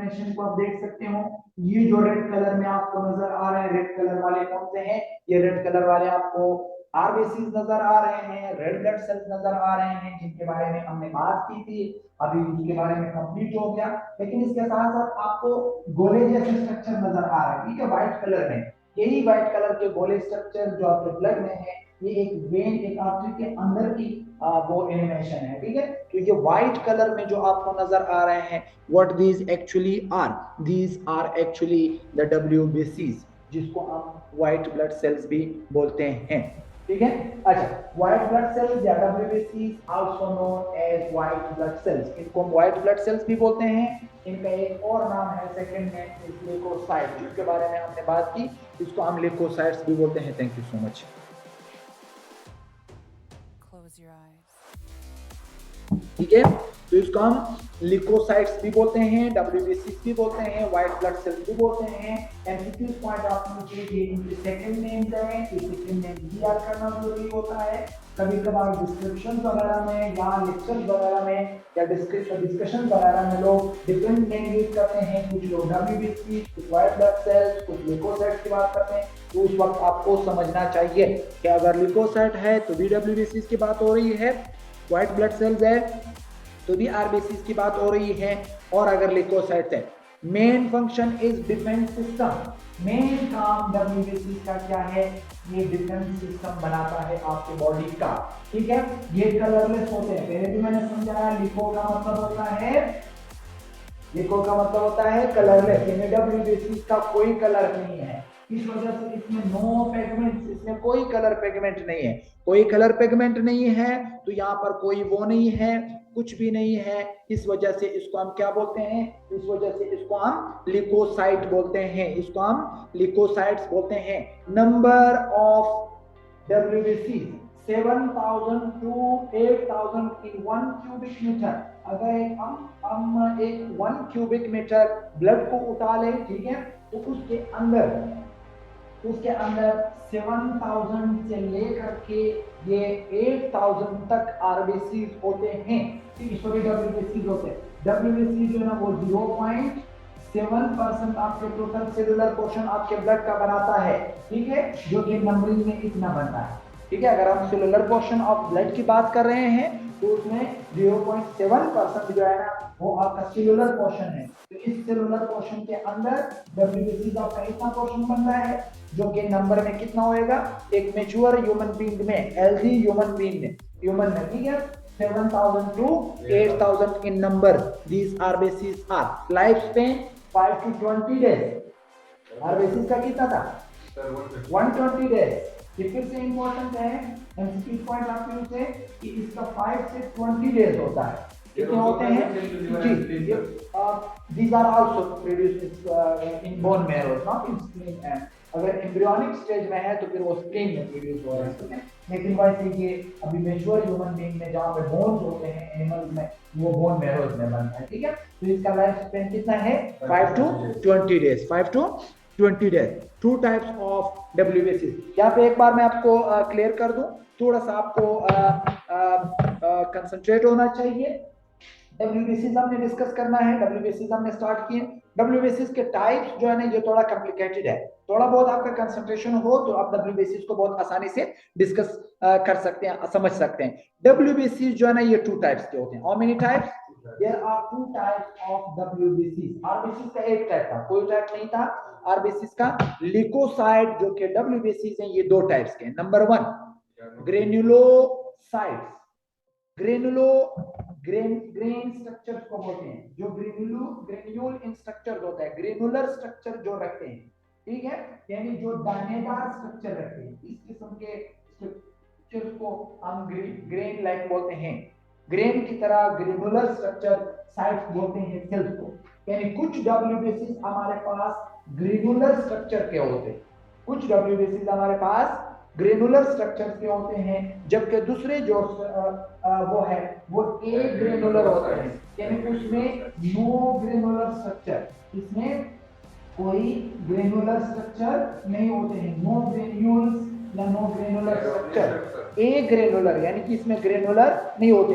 Animation को आप देख सकते हो। ये जो रेड कलर में आपको नजर आ रहे हैं, रेड कलर वाले कौन से हैं? ये रेड कलर वाले आपको आरबीसीज नजर आ रहे हैं, रेड ब्लड सेल्स नजर आ रहे हैं, जिनके बारे में हमने बात की थी। अभी उसके बारे में कंप्लीट हो गया, लेकिन इसके साथ साथ आपको गोले जैसे स्ट्रक्चर नजर आ रहे हैं, ठीक है, व्हाइट कलर में। यही व्हाइट कलर के गोले स्ट्रक्चर जो आपके ब्लड में है, ये एक वेन, एक आर्टरी के अंदर की वो एनिमेशन है, ठीक है। तो ये व्हाइट कलर में जो आपको नजर आ रहे हैं, what these actually are, these are actually the डब्ल्यूबीसीज, जिसको हम व्हाइट ब्लड सेल्स भी बोलते हैं, ठीक है। अच्छा, व्हाइट ब्लड सेल्स या डब्ल्यूबीसीज also known as white blood cells, इनको हम व्हाइट ब्लड सेल्स भी बोलते हैं। इनका एक और नाम है, सेकंड नेम इज ल्यूकोसाइट, जिसके बारे में हमने बात की, इसको हम ल्यूकोसाइट्स भी बोलते हैं। Thank you so much. ठीक है, तो इसको हम ल्यूकोसाइट्स भी बोलते हैं, डब्ल्यूबीसीज भी बोलते हैं, व्हाइट ब्लड सेल्स भी बोलते हैं। एमसीक्यू पॉइंट ऑफ व्यू के लिए इनके सेकंड नेम्स हैं, ये सेकंड नेम भी याद करना जरूरी होता है। कभी कभार डिस्क्रिप्शन वगैरह में या लेक्चर वगैरह में या डिस्कशन वगैरह में लोग डिफरेंट नेम यूज करते हैं, कुछ लोग डब्ल्यूबीसी, कुछ व्हाइट ब्लड सेल्स, कुछ ल्यूकोसाइट्स की बात करते हैं। तो उस वक्त आपको समझना चाहिए कि अगर ल्यूकोसाइट है तो भी डब्ल्यूबीसी की बात हो रही है, व्हाइट ब्लड सेल्स है तो भी आरबीसी की बात हो रही है, और अगर ल्यूकोसाइट्स है। Main function is defence system, main काम डब्ल्यूबीसी का क्या है? ये डिफेंस सिस्टम बनाता है आपके बॉडी का, ठीक है। ये कलरलेस होते हैं, पहले भी मैंने समझाया, लिको का मतलब होता है, लिको का मतलब होता है कलरलेस, यानी डब्ल्यूबीसी का कोई कलर नहीं है, इस वजह से इसमें नो पिगमेंट्स, इसमें कोई कलर पिगमेंट नहीं है। कोई कलर पिगमेंट नहीं है तो यहाँ पर कोई वो नहीं है, कुछ भी नहीं है, इस वजह से इसको हम क्या बोलते हैं? इस वजह से इसको हम ल्यूकोसाइट बोलते हैं, इसको हम ल्यूकोसाइट्स बोलते हैं। Number of WBC 7,000 to 8,000 in 1 cubic meter। अगर हम एक 1 cubic meter ब्लड को उठा लें, ठीक है, तो उसके अंदर 7,000 से लेकर के ये 8,000 तक आरबीसी होते हैं, सॉरी डब्ल्यूबीसी होते हैं। डब्ल्यूबीसी जो है ना वो 0.7% आपके टोटल सेलुलर पोर्शन आपके ब्लड का बनाता है, ठीक है, जो कि नंबरिंग में इतना बनता है, ठीक है। अगर हम सेलुलर पोर्शन ऑफ ब्लड की बात कर रहे हैं तो उसमें 0.7% जो है ना वो आपका सेलुलर पोर्शन है। तो इस सेलुलर पोर्शन के अंदर डब्ल्यूबीसी का कितना पोर्शन बन रहा है, जो कि नंबर में कितना होएगा? एक मैच्योर ह्यूमन बीइंग में, हेल्दी ह्यूमन बीइंग में, ठीक है, 7,000 to 8,000 in number. These RBCs are lifespan 5 to 20 days. RBCs का कितना था? 120 days। ये फिर से इंपॉर्टेंट है एमसीक्यू पॉइंट ऑफ व्यू से कि इसका 5 से 20 डेज होता है। कितने होते हैं जी? these are also produced in bone marrow, not in spleen and अगर एम्ब्रियोनिक स्टेज में है तो फिर वो स्प्लीन में प्रोड्यूस हो रहा है, लेकिन वैसे ये अभी मैच्योर ह्यूमन बीइंग में जहाँ पे बोन्स होते हैं एनिमल्स में, वो बोन मैरोज में बनता है, ठीक है। तो इसका लाइफ स्पेन कितना है? 5 to 20 days, 5 to 20 days. Two types of WBC. यहाँ पे एक बार मैं आपको क्लियर कर दूं, थोड़ा सा आपको कंसंट्रेट होना चाहिए। डब्ल्यूबीसी हमने डिस्कस करना है, डब्ल्यूबीसी हमने स्टार्ट किए। डब्ल्यूबीसी के टाइप्स जो है ना ये थोड़ा कॉम्प्लिकेटेड है, थोड़ा बहुत आपका कंसंट्रेशन हो तो आप डब्ल्यूबीसी को बहुत आसानी से डिस्कस कर सकते हैं, समझ सकते हैं। डब्ल्यूबीसी जो है ना ये 2 टाइप्स के होते हैं। How many types? There are 2 types of WBC. RBC का एक टाइप था, कोई टाइप नहीं था आरबीसी का। ल्यूकोसाइट जो कि डब्ल्यूबीसी हैं ये 2 टाइप्स के हैं। नंबर 1 ग्रेन्युलोसाइट्स, ग्रेन स्ट्रक्चर्स को बोलते हैं, जो ग्रेन्यूल इन स्ट्रक्चर होता है, ग्रेनुलर स्ट्रक्चर जो रखते हैं, ठीक है, यानी जो दानेदार स्ट्रक्चर रखते हैं, इस किस्म के स्ट्रक्चर्स को हम ग्रेन लाइक बोलते हैं। ग्रेन की तरह ग्रेनुलर स्ट्रक्चर साइट्स बोलते हैं सेल्स को। यानी कुछ डब्ल्यूबीसी हमारे पास ग्रेनुलर स्ट्रक्चर के होते हैं, कुछ डब्ल्यूबीसी हमारे पास ग्रेनुलर स्ट्रक्चर के होते हैं, जबकि दूसरे जो वो है वो ए ग्रेनुलर होते हैं, यानी उसमें नो ग्रेनुलर स्ट्रक्चर, इसमें कोई ग्रेनुलर स्ट्रक्चर नहीं होते हैं, नो ग्रेन्यूल्स या नो ग्रेनुलर स्ट्रक्चर। ए ग्रेनुलर यानी कि इसमें ग्रेनुलर नहीं होते,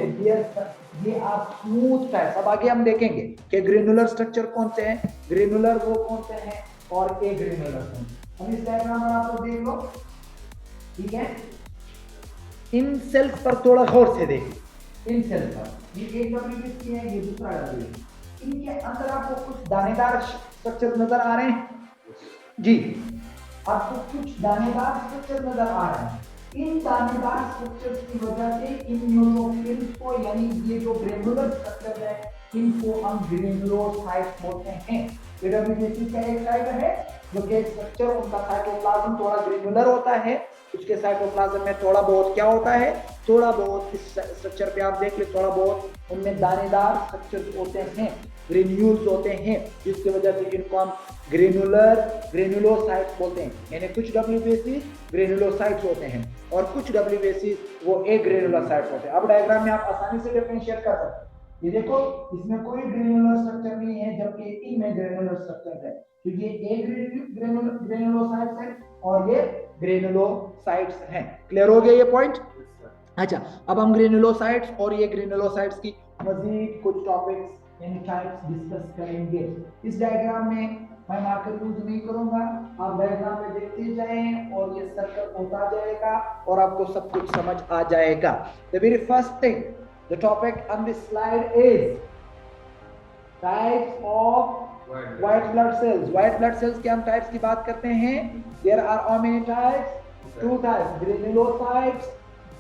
ये आप स्मूथ टाइप। अब आगे हम देखेंगे कि ग्रेनुलर स्ट्रक्चर कौन से हैं, ग्रेनुलर वो कौन से हैं और ए ग्रेनुलर कौन से। अब इस डायग्राम में आप लोग देख लो, ठीक है। इन सेल्स पर थोड़ा गौर से देखिए, इन सेल्स पर ये एक डब्ल्यूबीसी है, ये दूसरा डब्ल्यूबीसी। इनके अंदर आपको कुछ दानेदार स्ट्रक्चर नजर आ रहे हैं जी, आपको कुछ दानेदार स्ट्रक्चर नजर आ रहे हैं। इन दानेदार स्ट्रक्चर्स की वजह से इन न्यूक्लियोफिल्स को, यानी ये जो ग्रेनुलर स्ट्रक्चर है, इनको हम ग्रेनुलोसाइट्स बोलते हैं। डब्ल्यूबीसी का एक टाइप है जो कि स्ट्रक्चर, उनका साइटोप्लाज्म थोड़ा ग्रेनुलर होता है, उसके साइटोप्लाज्म में थोड़ा बहुत क्या होता है, थोड़ा बहुत इस स्ट्रक्चर पे आप देख ले, थोड़ा बहुत उनमें दानेदार स्ट्रक्चर्स होते हैं, ग्रेन्यूल्स होते हैं, जिसकी वजह से इनको हम ग्रेनुलोसाइट्स बोलते हैं। यानी कुछ डब्ल्यूबीसी ग्रेनुलोसाइट्स होते हैं और कुछ डब्ल्यूबीसी वो ए ग्रेनुलोसाइट्स होते हैं। अब डायग्राम में आप आसानी से डिफरेंशिएट कर सकते हैं। ये देखो, इसमें कोई ग्रेनुलर स्ट्रक्चर नहीं है, जबकि इनमें ग्रेनुलर स्ट्रक्चर है। तो ये ए ग्रेनुलोसाइट्स है और ये ग्रेनुलोसाइट्स हैं। क्लियर हो गया ये पॉइंट? अच्छा, अब हम ग्रेनुलोसाइट्स और ये ग्रेनुलोसाइट्स की मजीद कुछ टॉपिक्स यानी टाइप्स डिस्कस करेंगे। इस डायग्राम में मैं मार्कर यूज नहीं करूंगा, आप डायग्राम में देखते जाएं और ये सर्कल होता जाएगा और आपको सब कुछ समझ आ जाएगा। The very first thing, the topic on this slide is types of white blood cells. White blood cells के हम टाइप्स की बात करते हैं। There are how many types? Two types, granulocytes,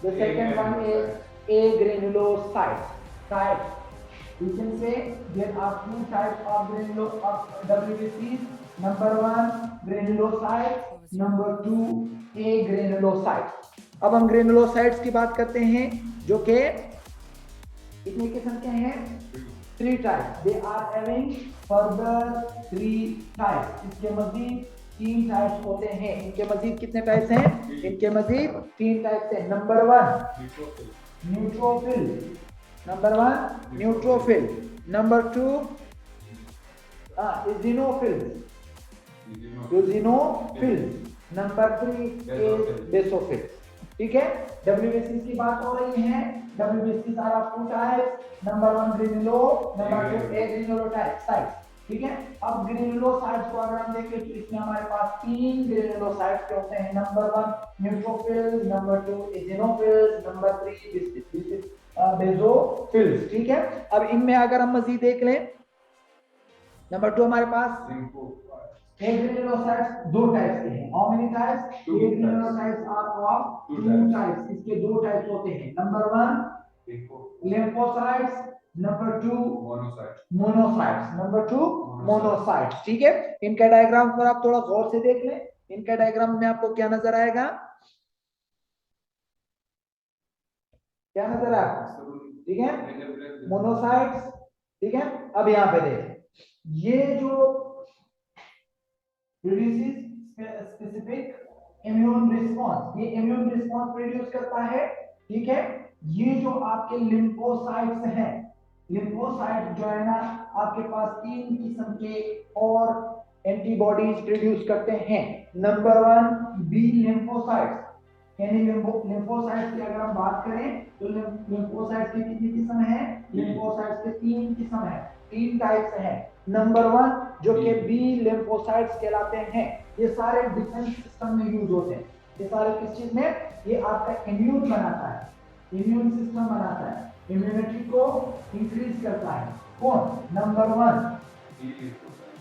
the second one is agranulocytes type. You can say there are two types of WBCs. Number one, granulocytes. Number two, A granulocytes. अब हम granulocytes की बात करते हैं, जो कि कितने किस्म के हैं? 3 types. They are having further 3 types. इसके मजीद 3 टाइप्स होते हैं। इनके मजीद कितने टाइप्स हैं? इनके मजीद 3 टाइप्स हैं। Number 1 neutrophil, number 1 neutrophil, number 2 eosinophil, number 3 basophil. ठीक है, डब्ल्यूबीसी की बात हो रही है। WBC are of 2 types, number 1 granulo, number 2 agranulocytes. ठीक है, अब ग्रेनुलोसाइट्स को अगर हम देखें तो इसमें हमारे पास 3 ग्रेनुलोसाइट्स होते हैं। Number 1 neutrophil, number 2 eosinophil, number 3 basophils. ठीक है, अब इनमें अगर हम मजीद देख लें, नंबर 2 हमारे पास ए ग्रेनुलोसाइट्स 2 टाइप्स के हैं। How many types? Agranulocytes are of 2 types. इसके 2 टाइप्स होते हैं। Number 1 lymphocytes, number 2 monocytes, number 2 monocytes. ठीक है, इनका डायग्राम पर आप थोड़ा गौर से देख लें। इनका डायग्राम में आपको क्या नजर आएगा? क्या नजर आएगा? ठीक है, मोनोसाइट्स। ठीक है, अब यहां पे देखें, ये जो प्रोड्यूसेस स्पेसिफिक इम्यून रिस्पांस, ये इम्यून रिस्पांस प्रोड्यूस करता है। ठीक है, ये जो आपके लिम्फोसाइट्स हैं, लिम्फोसाइट जो है ना, आपके पास 3 किस्म के और एंटीबॉडीज प्रोड्यूस करते हैं। नंबर 1 बी लिम्फोसाइट्स, यानी लिम्फोसाइट्स की अगर हम बात करें तो लिम्फोसाइट्स की कितनी किस्म है? लिम्फोसाइट्स के 3 किस्म है, 3 टाइप्स हैं। नंबर 1 जो कि बी लिम्फोसाइट्स कहलाते हैं, ये सारे डिफेंस सिस्टम में यूज होते हैं। ये सारे किस चीज में? ये आपका इम्यून बनाता है, इम्यून सिस्टम बनाता है, इम्यूनिटी को इंक्रीज करता है। कौन? नंबर 1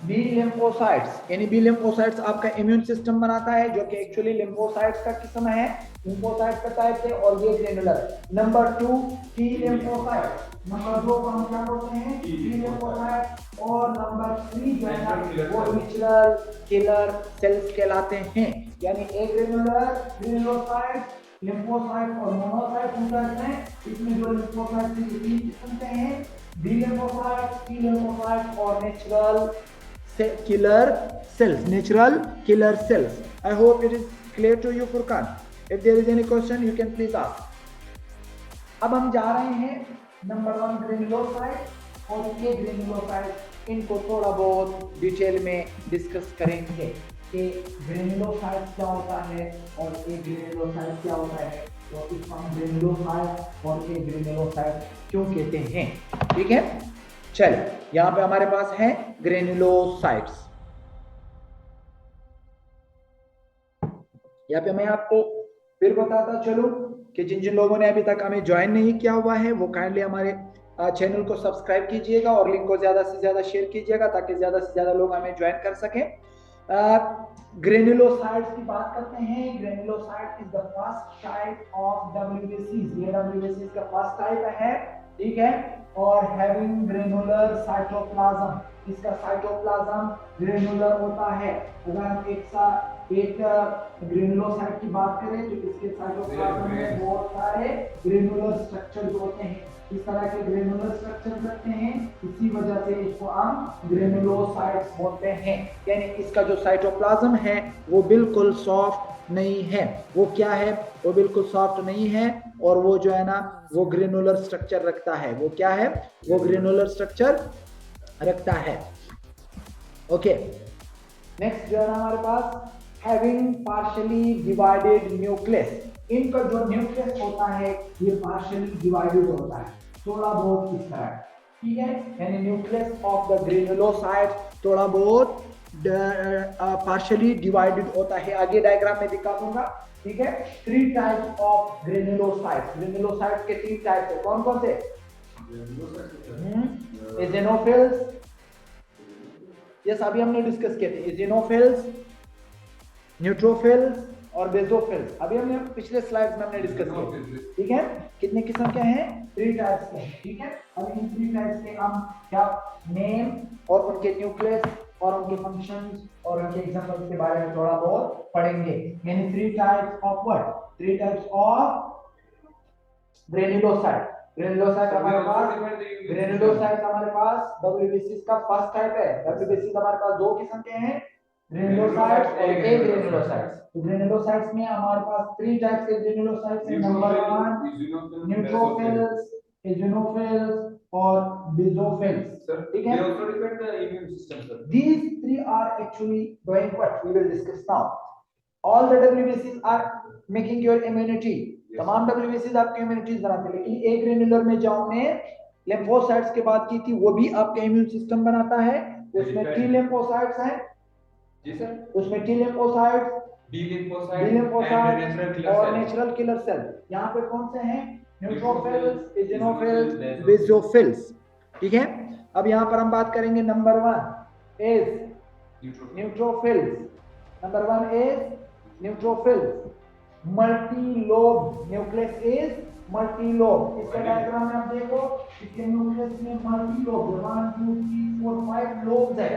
बी लिम्फोसाइट्स, यानी बी लिम्फोसाइट्स आपका इम्यून सिस्टम बनाता है, जो कि एक्चुअली लिम्फोसाइट्स का किस्म है, लिम्फोसाइट्स का टाइप है और ये granular. Number 2 T lymphocytes, number 2 को हम क्या बोलते हैं? T lymphocytes. और नंबर 3 जो है ना, वो नेचुरल किलर सेल्स कहलाते हैं। यानी ए ग्रेनुलर, ग्रेनुलोसाइट्स, लिम्फोसाइट और मोनोसाइट होता है। इसमें जो लिम्फोसाइट की 3 किस्म के हैं, बी लिम्फोसाइट, टी लिम्फोसाइट और natural killer cells, natural killer cells. I hope it is clear to you, Furqan. If there is any question you can please ask. अब हम जा रहे हैं नंबर 1 ग्रेनुलोसाइट और ये ग्रेनुलोसाइट, इनको थोड़ा बहुत डिटेल में डिस्कस करेंगे। ए ग्रेनुलोसाइट्स क्या होता है और ए ग्रेनुलोसाइट्स क्या होता है, तो इसको हम ग्रेनुलोसाइट और ए ग्रेनुलोसाइट क्यों कहते हैं। ठीक है, चलिए यहाँ पे हमारे पास है ग्रेनुलोसाइट्स। यहाँ पे मैं आपको फिर बताता चलूं कि जिन जिन लोगों ने अभी तक हमें ज्वाइन नहीं किया हुआ है वो काइंडली हमारे चैनल को सब्सक्राइब कीजिएगा और लिंक को ज्यादा से ज्यादा शेयर कीजिएगा ताकि ज्यादा से ज्यादा लोग हमें ज्वाइन कर सकें। ग्रेनुलोसाइट्स की बात करते हैं। Granulocyte is the first type of डब्ल्यूबीसीज, ये डब्ल्यूबीसीज का फर्स्ट टाइप है। ठीक है, और हैविंग ग्रेनुलर साइटोप्लाज्म, इसका साइटोप्लाज्म ग्रेनुलर होता है। अगर हम एक ग्रेनुलोसाइट की बात करें तो इसके साइटोप्लाज्म में बहुत सारे ग्रेनुलर स्ट्रक्चर्स होते हैं, इस तरह के ग्रेनुलर स्ट्रक्चर रखते हैं, इसी वजह से इसको हम ग्रेनुलोसाइट्स बोलते हैं। यानी इसका जो साइटोप्लाज्म है वो बिल्कुल सॉफ्ट नहीं है। वो क्या है, वो बिल्कुल सॉफ्ट नहीं है और वो जो है ना वो ग्रेनुलर स्ट्रक्चर रखता है। वो क्या है, वो ग्रेनुलर स्ट्रक्चर रखता है। ओके, नेक्स्ट जो है ना हमारे पास हैविंग पार्शियली डिवाइडेड न्यूक्लियस, इनका जो न्यूक्लियस होता है ये पार्शियली डिवाइडेड होता है, थोड़ा बहुत इस तरह। ठीक है, यानी न्यूक्लियस ऑफ द ग्रेनुलोसाइट थोड़ा बहुत पार्शियली डिवाइडेड होता है। आगे डायग्राम में दिखा दूंगा। ठीक है, 3 टाइप्स ऑफ ग्रेनुलोसाइट्स, ग्रेनुलोसाइट्स के 3 टाइप्स है। कौन कौन से? एजिनोफिल्स, यस अभी हमने डिस्कस किए थे, एजिनोफिल्स, न्यूट्रोफिल्स और बेसोफिल्स, अभी हमने पिछले स्लाइड्स में हमने डिस्कस किया। ठीक है, कितने किस्म के हैं? 3 टाइप्स के हैं। ठीक है, अब इन 3 टाइप्स के हम क्या नेम और उनके न्यूक्लियस और उनके फंक्शंस और उनके एग्जांपल्स के बारे में थोड़ा बहुत पढ़ेंगे। यानी 3 types of what, 3 types of granulocyte. Granulocyte हमारे पास डब्ल्यूबीसी का फर्स्ट टाइप है। डब्ल्यूबीसी हमारे पास 2 किस्म के हैं, ग्रेनुलोसाइट्स और ए ग्रेनुलोसाइट्स। तो ग्रेनुलोसाइट्स में हमारे पास 3 टाइप्स के ग्रेनुलोसाइट्स हैं। नंबर 1 न्यूट्रोफिल्स, एजिनोफिल्स और बेसोफिल्स। ठीक है, they also depend the immune system, sir. These 3 are actually doing what we will discuss now. All the WBCs are making your immunity. तमाम WBCs आपके इम्यूनिटीज बनाते हैं, लेकिन एक ग्रेनुलर में जो हमने लिम्फोसाइट्स की बात की थी वो भी आपका इम्यून सिस्टम बनाता है। उसमें टी लिम्फोसाइट्स हैं जी सर, उसमें टी लिम्फोसाइट्स, बी लिम्फोसाइट्स और नेचुरल किलर सेल। यहाँ पे कौन से हैं? Neutrophils, eosinophils, basophils. ठीक है, अब यहाँ पर हम बात करेंगे number 1 is neutrophils. Number 1 is neutrophils. Multi lobe nucleus is multi lobe. इसका डायग्राम में आप देखो, इसके न्यूक्लियस में मल्टी लोब 1 2 3 4 5 लोब्स है,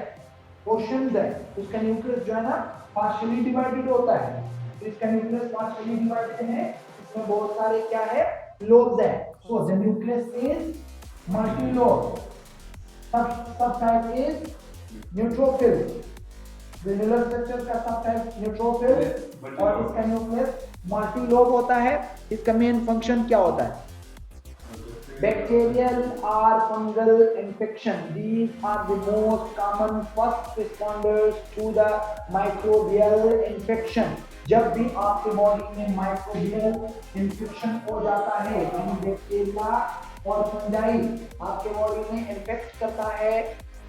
पोर्शंस है। उसका न्यूक्लियस जो है ना पार्शियली डिवाइडेड होता है। तो इसका न्यूक्लियस पार्शियली डिवाइडेड है, इसमें बहुत सारे क्या है, लोब्स है। So the nucleus is multi lobe. Subtype is neutrophil. Granular structure का सब टाइप न्यूट्रोफिल और इसका न्यूक्लियस मल्टी लोब होता है। इसका मेन फंक्शन क्या होता है? Bacterial or fungal infection, these are the most common first responders to the microbial infection. जब भी आपके बॉडी में माइक्रोबियल इन्फेक्शन हो जाता है, यानी बैक्टीरिया और फंजाई आपके बॉडी में इन्फेक्ट करता है,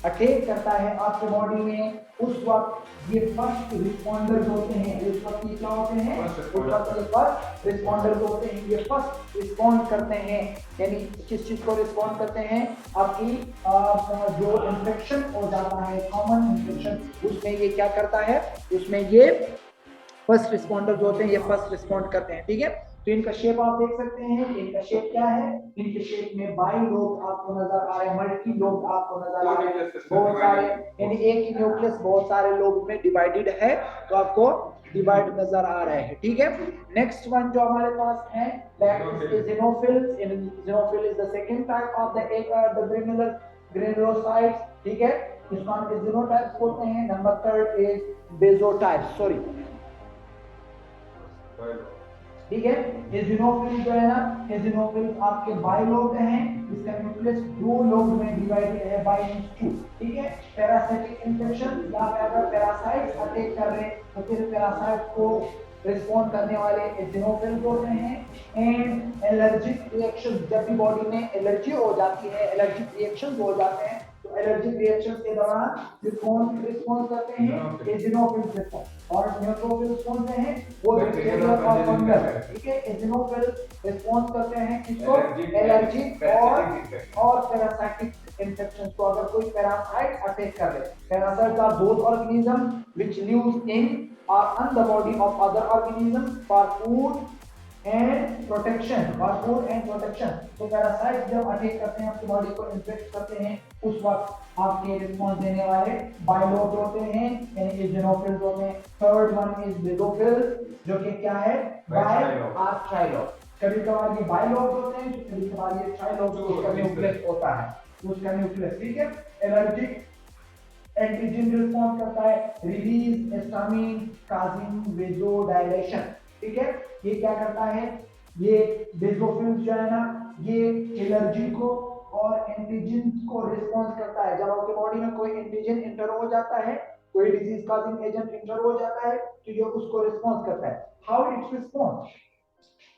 अटैक करता है आपके बॉडी में, उस वक्त ये फर्स्ट रिस्पॉन्डर्स होते हैं। उस वक्त ये क्या होते हैं? उस वक्त ये फर्स्ट रिस्पॉन्डर्स होते हैं। ये फर्स्ट रिस्पॉन्ड करते हैं, यानी किस चीज को रिस्पॉन्ड करते हैं? आपकी जो इन्फेक्शन हो जाता है, कॉमन इन्फेक्शन, उसमें ये क्या करता है? उसमें ये फर्स्ट रिस्पॉन्डर्स होते हैं, ये फर्स्ट रिस्पॉन्ड करते हैं। ठीक है, तो इनका शेप आप देख सकते हैं। इनका शेप क्या है? इनके शेप में बाई लोब आपको नजर आ रहे हैं, मल्टी लोब आपको नजर आ रहे हैं, बहुत सारे, यानी एक ही न्यूक्लियस बहुत सारे लोब में डिवाइडेड है, तो आपको डिवाइड नजर आ रहे हैं। ठीक है, नेक्स्ट वन जो हमारे पास है that is eosinophils. Eosinophil is the second type of the granulocytes. ठीक है, इसको हम एजिनोटाइप्स बोलते हैं। Number 3 is बेसोटाइप्स। सॉरी ठीक है। एजिनोफिल जो है ना, एजिनोफिल आपके बाइलोब हैं, इसका न्यूक्लियस दो लोब में डिवाइडेड है बाय टू। ठीक है। पैरासाइटिक इन्फेक्शन, यहाँ पे अगर पैरासाइट्स अटैक कर रहे हैं तो फिर पैरासाइट को रिस्पॉन्ड करने वाले एजिनोफिल होते हैं। एंड एलर्जिक रिएक्शन, जब भी बॉडी में एलर्जी हो जाती है, एलर्जिक रिएक्शन हो जाते हैं, तो एलर्जिक रिएक्शन के दौरान कौन रिस्पॉन्ड करते हैं? एजिनोफिल रिस्पॉन्ड। और न्यूट्रोफिल्स कौन से हैं? वो बैक्टीरिया और फंगस। ठीक है। एजिनोफिल रिस्पॉन्ड करते हैं किसको? एलर्जिक और पैरासाइटिक इन्फेक्शन को। अगर कोई पैरासाइट अटैक कर ले, parasite are those organism which lives in or on the body of other organisms for food and protection, for food and protection। तो पैरासाइट जब अटैक करते हैं आपकी बॉडी को, इन्फेक्ट करते हैं, उस वक्त आपके रिस्पॉन्स देने वाले बाइलोब होते हैं, यानी एजिनोफिल्स होते हैं। थर्ड वन इज बेसोफिल्स, जो कि क्या है? बाय और ट्राइलोब। कभी कभार ये बाइलोब होते हैं, कभी कभार ये ट्राइलोब, उसका न्यूक्लियस होता है, उसका न्यूक्लियस। ठीक है। एलर्जिक एंटीजन रिस्पॉन्स करता है, रिलीज हिस्टामिन काजिंग वेजोडाइलेशन। ठीक है। ये क्या करता है? ये बेसोफिल्स जो है ना, ये एलर्जी को और एंटीजन को रिस्पॉन्स करता है। जब आपके बॉडी में कोई एंटीजन इंटर हो जाता है, कोई डिजीज काजिंग एजेंट इंटर हो जाता है, तो ये उसको रिस्पॉन्स करता है। How it's response?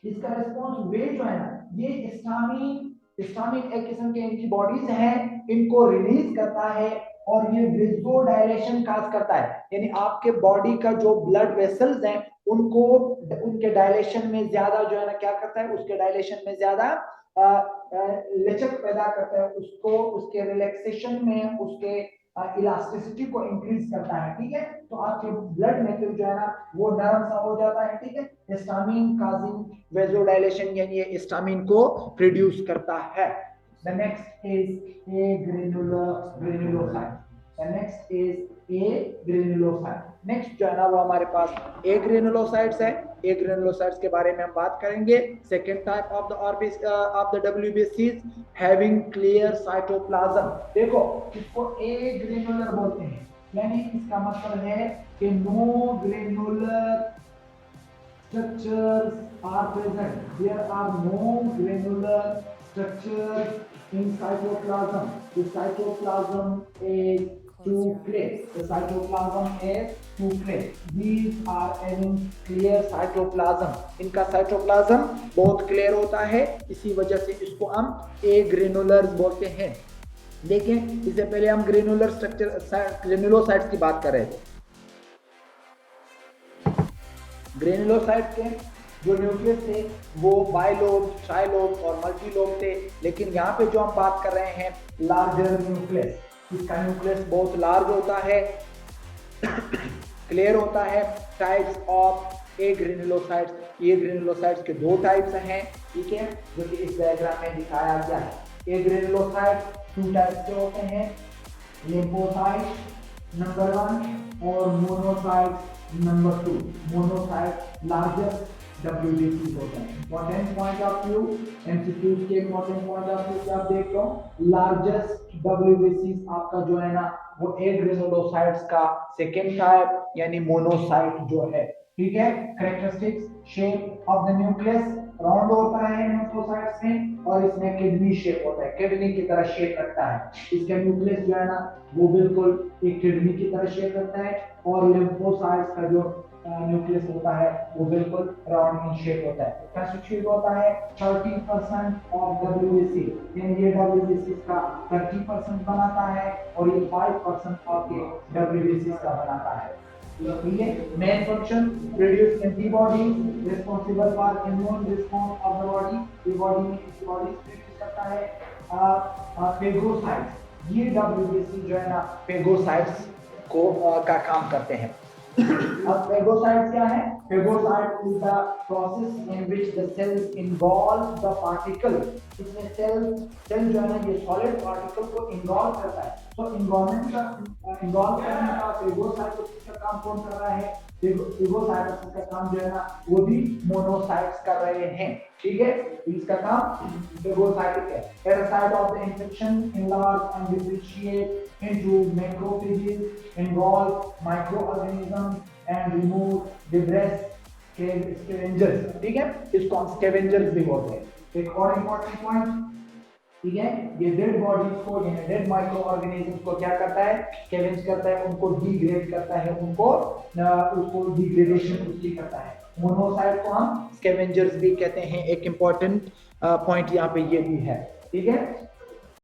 इसका रिस्पॉन्स वे जो है ना, ये हिस्टामिन, हिस्टामिन एक किस्म के एंटीबॉडीज हैं, इनको रिलीज करता है और ये वेसोडाइलेशन काज करता है। यानी आपके बॉडी का जो ब्लड वेसल्स हैं, उनको उनके डायलेशन में ज्यादा जो है ना क्या करता है? उसके डायलेशन में ज्यादा लचक पैदा करता है, उसको उसके रिलैक्सेशन में, उसके इलास्टिसिटी को इंक्रीज करता है। ठीक है। तो आपके ब्लड में जो है ना वो नरम सा हो जाता है। ठीक है। हिस्टामिन काजिंग वेसोडाइलेशन, यानी ये हिस्टामिन को प्रोड्यूस करता है। The next is a granulocyte. The next is a granulocyte. Next जो है ना वो हमारे पास a granulocytes है। a granulocytes के बारे में हम बात करेंगे। Second type of the WBCs having clear cytoplasm। देखो, इसको a granular बोलते हैं, यानी इसका मतलब है कि no granular structures are present. There are no granular structures in cytoplasm. The cytoplasm is nucleus. The cytoplasm is nucleus. These are having clear cytoplasm. इनका cytoplasm बहुत clear होता है, इसी वजह से इसको हम agranulars बोलते हैं। देखें, इससे पहले हम ग्रेनुलर स्ट्रक्चर, ग्रेनुलोसाइट्स की बात कर रहे थे। ग्रेनुलोसाइट के जो न्यूक्लियस थे वो बाइलोब, ट्राइलोब और मल्टीलोब थे, लेकिन यहाँ पे जो हम बात कर रहे हैं लार्जर न्यूक्लियस, इसका न्यूक्लियस बहुत लार्ज होता है, क्लियर होता है। टाइप्स ऑफ ए ग्रेनुलोसाइट्स, ये ग्रेनुलोसाइट्स के दो टाइप्स हैं। ठीक है, जो कि इस डायग्राम में दिखाया गया है। ए ग्रेनुलोसाइट टू टाइप्स के होते हैं, लिम्फोसाइट नंबर 1 और monocyte number 2। Monocyte larger WBC होता है। Important point of view, MCQs के इंपॉर्टेंट पॉइंट ऑफ व्यू आप देख लो, लार्जेस्ट WBC आपका जो है ना वो ए ग्रेनुलोसाइट्स का सेकेंड टाइप यानी मोनोसाइट जो है। ठीक है। Characteristics, shape of the nucleus round होता है न्यूक्लियोसाइट्स में, और इसमें किडनी शेप होता है, किडनी की तरह शेप रखता है। इसका न्यूक्लियस जो है ना वो बिल्कुल एक किडनी की तरह शेप रखता है, और लिम्फोसाइट्स का जो न्यूक्लियस होता है वो बिल्कुल राउंड इन शेप होता है। कंस्टिट्यूट होता है 30% ऑफ WBC, यानी ये WBC का 30% बनाता है और ये 5% आपके WBC का बनाता है। ठीक है। Main function, produce antibodies responsible for immune response of the body, ये बॉडी में एंटीबॉडीज प्रोड्यूस करता है। फेगोसाइट्स, ये WBC जो है ना फेगोसाइट्स को का काम करते हैं। अब फेगोसाइट्स क्या है? Phagocyte is the process in which the cells involve the particle. इसमें सेल जो है ना ये सॉलिड पार्टिकल को इन्वॉल्व करता है। तो इन्वॉल्वमेंट का, इन्वॉल्व करने का फेगोसाइटोसिस का काम कौन कर रहा है? फेगोसाइटोसिस का काम जो है ना वो भी मोनोसाइट्स कर रहे हैं। ठीक है। इसका काम फेगोसाइटिक है। Parasite of the infection enlarge and differentiate into macrophages, involve microorganisms and remove debris scavengers, ठीक है, इसको हम स्कैवेंजर्स भी बोलते हैं। एक और इंपॉर्टेंट पॉइंट, ठीक है, ये डेड बॉडीज को यानी डेड माइक्रो ऑर्गेनिज्म को क्या करता है, स्कैवेंज करता है, उनको डिग्रेड करता है, उनको उसको डिग्रेडेशन उसकी करता है। मोनोसाइट को हम स्कैवेंजर्स भी कहते हैं। एक इंपॉर्टेंट पॉइंट यहाँ पे ये भी है, ठीक है।